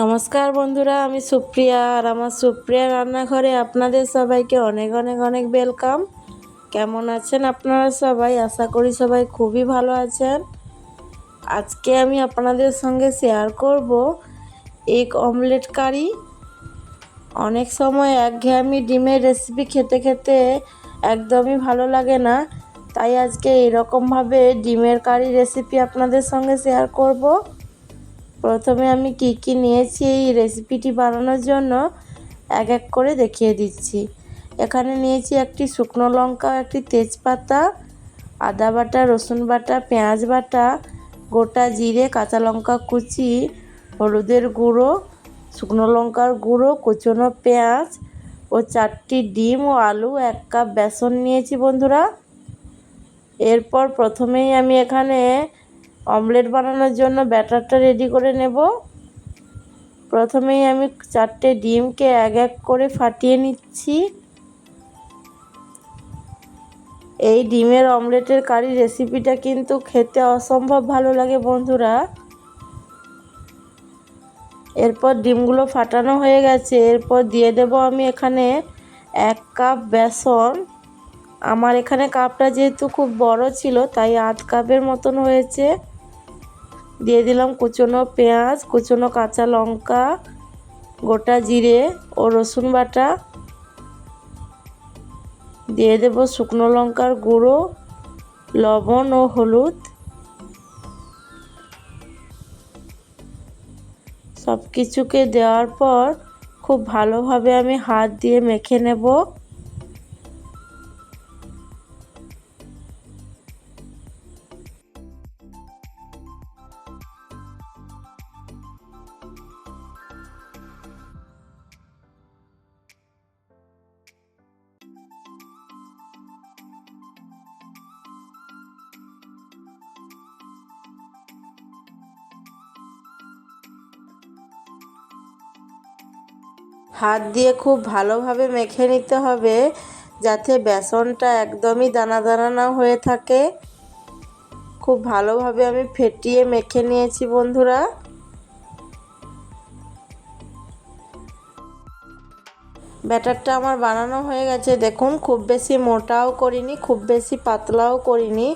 নমস্কার বন্ধুরা, আমি সুপ্রিয়া আর আমার সুপ্রিয়া রান্নাঘরে আপনাদের সবাইকে অনেক অনেক অনেক ওয়েলকাম। কেমন আছেন আপনারা সবাই? আশা করি সবাই খুবই ভালো আছেন। আজকে আমি আপনাদের সঙ্গে শেয়ার করব এগ অমলেট কারি। অনেক সময় একঘেয়েমি ডিমের রেসিপি খেতে খেতে একদমই ভালো লাগে না, তাই আজকে এরকমভাবে ডিমের কারি রেসিপি আপনাদের সঙ্গে শেয়ার করব। প্রথমে আমি কি নিয়েছি এই রেসিপিটি বানানোর জন্য এক এক করে দেখিয়ে দিচ্ছি। এখানে নিয়েছি একটি শুকনো লঙ্কা, একটি তেজপাতা, আদা বাটা, রসুন বাটা, পেঁয়াজ বাটা, গোটা জিরে, কাঁচা লঙ্কা কুচি, হলুদের গুঁড়ো, শুকনো লঙ্কার গুঁড়ো, কুচনো পেঁয়াজ ও 4টি ডিম ও আলু, 1 কাপ বেসন নিয়েছি বন্ধুরা। এরপর প্রথমেই আমি এখানে অমলেট বানানোর জন্য ব্যাটারটা রেডি করে নেব। প্রথমেই আমি 4টে ডিমকে এক এক করে ফাটিয়ে নিচ্ছি। এই ডিমের অমলেটের কারি রেসিপিটা কিন্তু খেতে অসম্ভব ভালো লাগে বন্ধুরা। এরপর ডিমগুলো ফাটানো হয়ে গেছে, এরপর দিয়ে দেব আমি এখানে 1 কাপ বেসন। আমার এখানে কাপটা যেহেতু খুব বড় ছিল তাই 1/2 কাপের মতন হয়েছে। দিয়ে দিলাম কুচনো পেঁয়াজ, কুচনো কাঁচা লঙ্কা, গোটা জিরে ও রসুন বাটা। দিয়ে দেব শুকনো লঙ্কার গুঁড়ো, লবণ ও হলুদ। সব কিছুকে দেওয়ার পর খুব ভালোভাবে আমি হাত দিয়ে মেখে নেব। হাত দিয়ে খুব ভালোভাবে মেখে নিতে হবে, যাতে বেসনটা একদমই দানা দানা না হয়ে থাকে। খুব ভালোভাবে আমি ফেটিয়ে মেখে নিয়েছি বন্ধুরা। ব্যাটারটা আমার বানানো হয়ে গেছে। দেখুন, খুব বেশি মোটাও করিনি, খুব বেশি পাতলাও করিনি,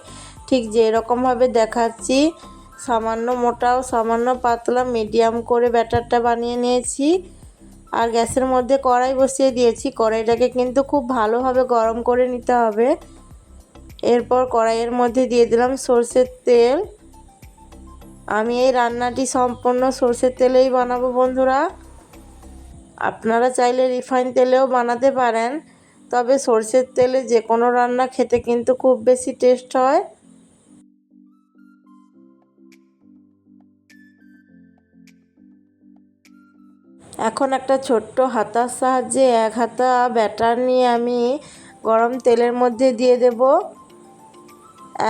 ঠিক যেরকমভাবে দেখাচ্ছি সামান্য মোটাও সামান্য পাতলা মিডিয়াম করে ব্যাটারটা বানিয়ে নিয়েছি। আর গ্যাসের মধ্যে কড়াই বসিয়ে দিয়েছি। কড়াইটাকে কিন্তু খুব ভালোভাবে গরম করে নিতে হবে। এরপর কড়াইয়ের মধ্যে দিয়ে দিলাম সরষের তেল। আমি এই রান্নাটি সম্পূর্ণ সরষের তেলেই বানাবো বন্ধুরা। আপনারা চাইলে রিফাইন তেলেও বানাতে পারেন, তবে সরষের তেলে যে কোনো রান্না খেতে কিন্তু খুব বেশি টেস্ট হয়। এখন একটা ছোট্ট হাতার সাহায্যে 1 হাতা ব্যাটার নিয়ে আমি গরম তেলের মধ্যে দিয়ে দেব।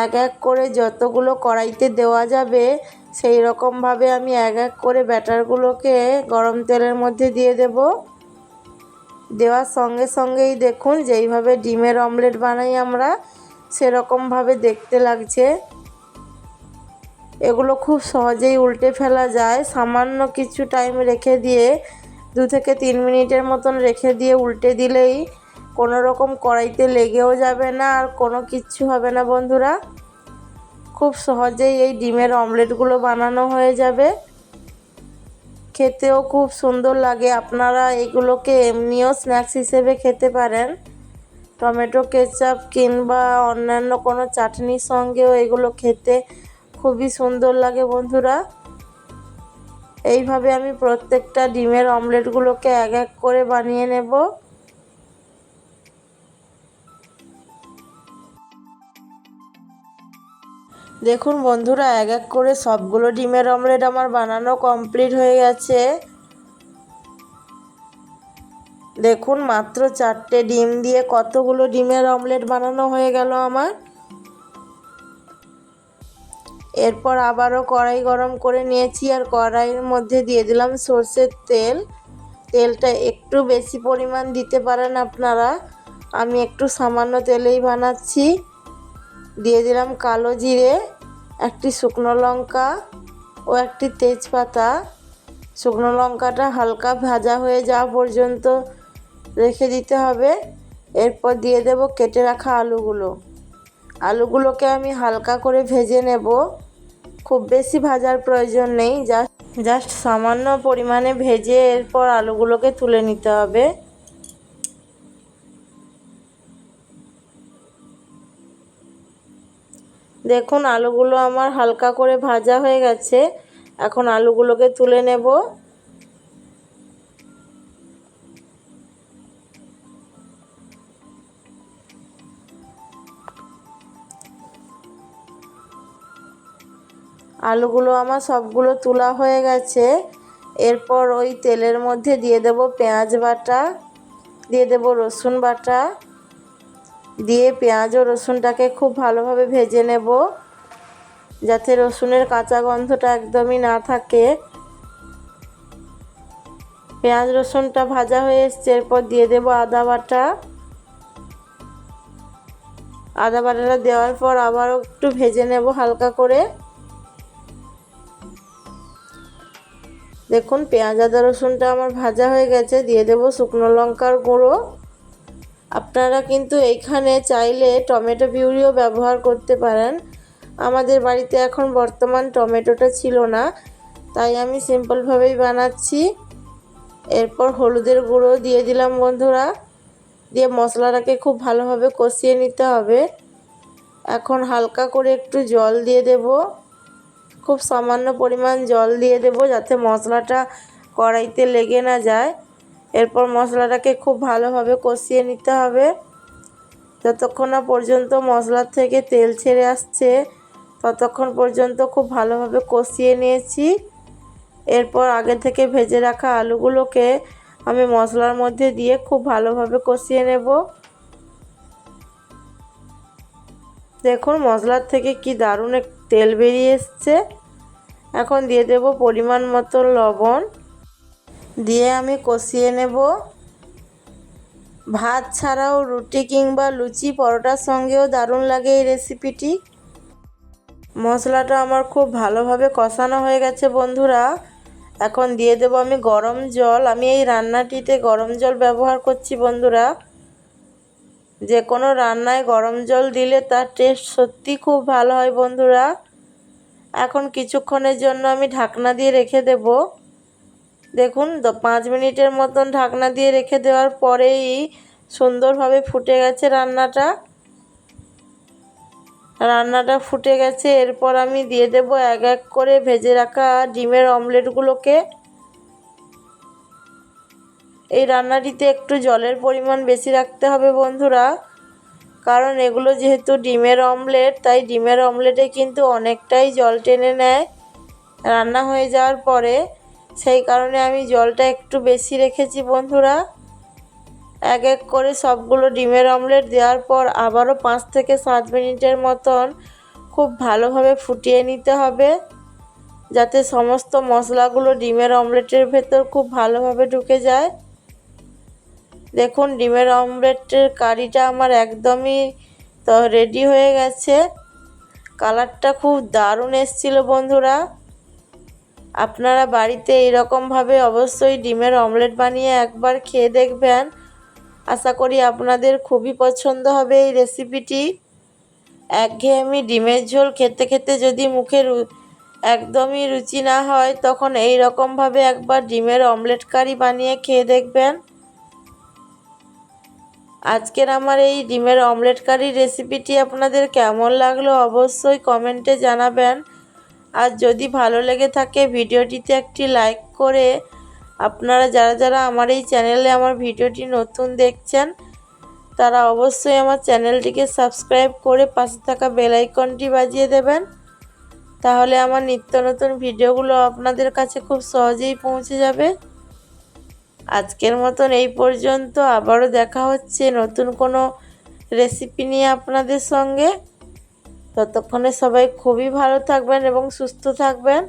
এক এক করে যতগুলো কড়াইতে দেওয়া যাবে সেই রকমভাবে আমি এক এক করে ব্যাটারগুলোকে গরম তেলের মধ্যে দিয়ে দেব। দেওয়ার সঙ্গে সঙ্গেই দেখুন যেইভাবে ডিমের অমলেট বানাই আমরা সেরকমভাবে দেখতে লাগছে। এগুলো খুব সহজেই উল্টে ফেলা যায়। সামান্য কিছু টাইম রেখে দিয়ে 2 থেকে 3 মিনিটের মতন রেখে দিয়ে উল্টে দিলেই কোনো রকম কড়াইতে লেগেও যাবে না আর কোনো কিচ্ছু হবে না বন্ধুরা। খুব সহজেই এই ডিমের অমলেটগুলো বানানো হয়ে যাবে। খেতেও খুব সুন্দর লাগে। আপনারা এগুলোকে এমনিও স্ন্যাক্স হিসেবে খেতে পারেন। টমেটো কেচাপ কিংবা অন্যান্য কোনো চাটনির সঙ্গেও এগুলো খেতে খুবই সুন্দর লাগে বন্ধুরা। এইভাবে আমি প্রত্যেকটা ডিমের অমলেটগুলোকে এক এক করে বানিয়ে নেব। দেখুন বন্ধুরা, এক এক করে সবগুলো ডিমের অমলেট আমার বানানো কমপ্লিট হয়ে গেছে। দেখুন, মাত্র 4টে ডিম দিয়ে কতগুলো ডিমের অমলেট বানানো হয়ে গেল আমার। এরপর আবারও কড়াই গরম করে নিয়েছি আর কড়াইয়ের মধ্যে দিয়ে দিলাম সরষের তেল। তেলটা একটু বেশি পরিমাণ দিতে পারেন আপনারা, আমি একটু সামান্য তেলেই বানাচ্ছি। দিয়ে দিলাম কালো জিরে, একটি শুকনো লঙ্কা ও একটি তেজপাতা। শুকনো লঙ্কাটা হালকা ভাজা হয়ে যাওয়া পর্যন্ত রেখে দিতে হবে। এরপর দিয়ে দেব কেটে রাখা আলুগুলোকে আমি হালকা করে ভেজে নেব। খুব বেশি ভাজার প্রয়োজন নেই, জাস্ট সামান্য পরিমাণে ভেজে এরপর আলুগুলোকে তুলে নিতে হবে। দেখুন আলুগুলো আমার হালকা করে ভাজা হয়ে গেছে। এখন আলুগুলোকে তুলে নেব। আলুগুলো আমার সবগুলো তোলা হয়ে গেছে। এরপর ওই তেলের মধ্যে দিয়ে দেব পেঁয়াজ বাটা, দিয়ে দেব রসুন বাটা, দিয়ে পেঁয়াজ ও রসুনটাকে খুব ভালোভাবে ভেজে নেব, যাতে রসুনের কাঁচা গন্ধটা একদমই না থাকে। পেঁয়াজ রসুনটা ভাজা হয়ে এসছে। এরপর দিয়ে দেব আদা বাটা। আদা বাটাটা দেওয়ার পর আবারও একটু ভেজে নেব হালকা করে। দেখুন পেঁয়াজ আদা রসুনটা আমার ভাজা হয়ে গেছে। দিয়ে দেব শুকনো লঙ্কার গুঁড়ো। আপনারা কিন্তু এইখানে চাইলে টমেটো পিউরিও ব্যবহার করতে পারেন। আমাদের বাড়িতে এখন বর্তমান টমেটোটা ছিল না, তাই আমি সিম্পলভাবেই বানাচ্ছি। এরপর হলুদের গুঁড়ো দিয়ে দিলাম বন্ধুরা, দিয়ে মশলাটাকে খুব ভালোভাবে কষিয়ে নিতে হবে। এখন হালকা করে একটু জল দিয়ে দেব, খুব সামান্য পরিমাণ জল দিয়ে দেব, যাতে মশলাটা কড়াইতে লেগে না যায়। এরপর মশলাটাকে খুব ভালোভাবে কষিয়ে নিতে হবে, যতক্ষণ না পর্যন্ত মশলার থেকে তেল ছেড়ে আসছে ততক্ষণ পর্যন্ত খুব ভালোভাবে কষিয়ে নিয়েছি। এরপর আগে থেকে ভেজে রাখা আলুগুলোকে আমি মশলার মধ্যে দিয়ে খুব ভালোভাবে কষিয়ে নেব। দেখুন মশলার থেকে কি দারুণ তেল বেরিয়ে এসছে। এখন দিয়ে দেব পরিমাণ মতো লবণ, দিয়ে আমি কষিয়ে নেব। ভাত ছাড়াও রুটি কিংবা লুচি পরোটার সঙ্গেও দারুণ লাগে এই রেসিপিটি। মশলাটা আমার খুব ভালোভাবে কষানো হয়ে গেছে বন্ধুরা। এখন দিয়ে দেব আমি গরম জল। আমি এই রান্নাটিতে গরম জল ব্যবহার করছি বন্ধুরা। যে কোনো রান্নায় গরম জল দিলে তার টেস্ট সত্যি খুব ভালো হয় বন্ধুরা। এখন কিছুক্ষণের জন্য আমি ঢাকনা দিয়ে রেখে দেব। দেখুন 5 মিনিটের মতন ঢাকনা দিয়ে রেখে দেওয়ার পরেই সুন্দরভাবে ফুটে গেছে রান্নাটা ফুটে গেছে। এরপর আমি দিয়ে দেব এক এক করে ভেজে রাখা ডিমের অমলেটগুলোকে। এই রান্নাটিতে একটু জলের পরিমাণ বেশি রাখতে হবে বন্ধুরা, কারণ এগুলো যেহেতু ডিমের অমলেট, তাই ডিমের অমলেটে কিন্তু অনেকটাই জল টেনে নেয় রান্না হয়ে যাওয়ার পরে। সেই কারণে আমি জলটা একটু বেশি রেখেছি বন্ধুরা। এক এক করে সবগুলো ডিমের অমলেট দেওয়ার পর আবারও 5 থেকে 7 মিনিটের মতন খুব ভালোভাবে ফুটিয়ে নিতে হবে, যাতে সমস্ত মশলাগুলো ডিমের অমলেটের ভেতর খুব ভালোভাবে ঢুকে যায়। দেখুন ডিমের অমলেটের কারিটা আমার একদমই তো রেডি হয়ে গেছে। কালারটা খুব দারুণ এসেছিল বন্ধুরা। আপনারা বাড়িতে এইরকমভাবে অবশ্যই ডিমের অমলেট বানিয়ে একবার খেয়ে দেখবেন। আশা করি আপনাদের খুবই পছন্দ হবে এই রেসিপিটি। একঘেয়েমি ডিমের ঝোল খেতে খেতে যদি মুখে একদমই রুচি না হয়, তখন এই রকমভাবে একবার ডিমের অমলেট কারি বানিয়ে খেয়ে দেখবেন। আজকের আমার এই ডিমের অমলেট কারি রেসিপিটি আপনাদের কেমন লাগলো অবশ্যই কমেন্টে জানাবেন। আর যদি ভালো লেগে থাকে ভিডিওটিতে একটি লাইক করে, আপনারা যারা যারা আমার এই চ্যানেলে আমার ভিডিওটি নতুন দেখছেন তারা অবশ্যই আমার চ্যানেলটিকে সাবস্ক্রাইব করে পাশে থাকা বেল আইকনটি বাজিয়ে দেবেন। তাহলে আমার নিত্য নতুন ভিডিওগুলো আপনাদের কাছে খুব সহজেই পৌঁছে যাবে। আজকের মতন এই পর্যন্ত। আবারও দেখা হচ্ছে নতুন কোনো রেসিপি নিয়ে আপনাদের সঙ্গে। ততক্ষণে সবাই খুবই ভালো থাকবেন এবং সুস্থ থাকবেন।